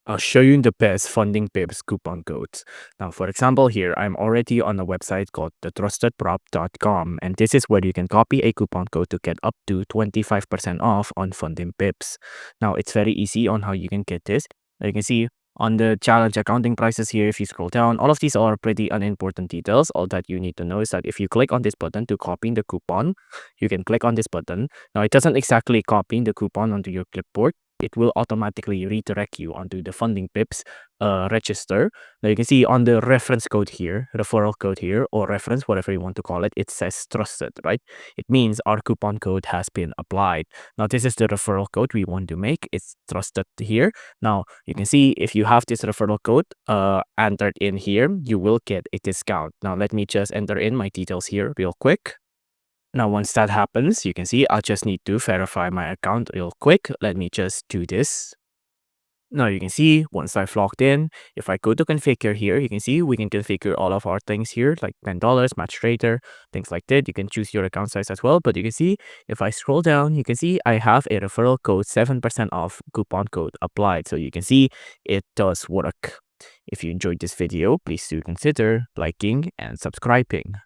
I'll show you the best funding pips coupon codes. Now, for example, here I'm already on a website called thetrustedprop.com, and this is where you can copy a coupon code to get up to 25% off on funding pips. Now, it's very easy on how you can get this. Now, you can see on the challenge accounting prices here, if you scroll down, all of these are pretty unimportant details. All that you need to know is that if you click on this button to copy the coupon, you can click on this button. Now, it doesn't exactly copy the coupon onto your clipboard. It will automatically redirect you onto the funding pips register. Now you can see on the reference code here, referral code here, or reference, whatever you want to call it, it says trusted, right? It means our coupon code has been applied. Now this is the referral code we want to make. It's trusted here. Now you can see if you have this referral code entered in here, you will get a discount. Now let me just enter in my details here real quick. Now, once that happens, you can see I'll just need to verify my account real quick. Let me just do this. Now you can see once I've logged in, if I go to configure here, you can see we can configure all of our things here, like $10, match trader, things like that. You can choose your account size as well. But you can see if I scroll down, you can see I have a referral code 7% off coupon code applied. So you can see it does work. If you enjoyed this video, please do consider liking and subscribing.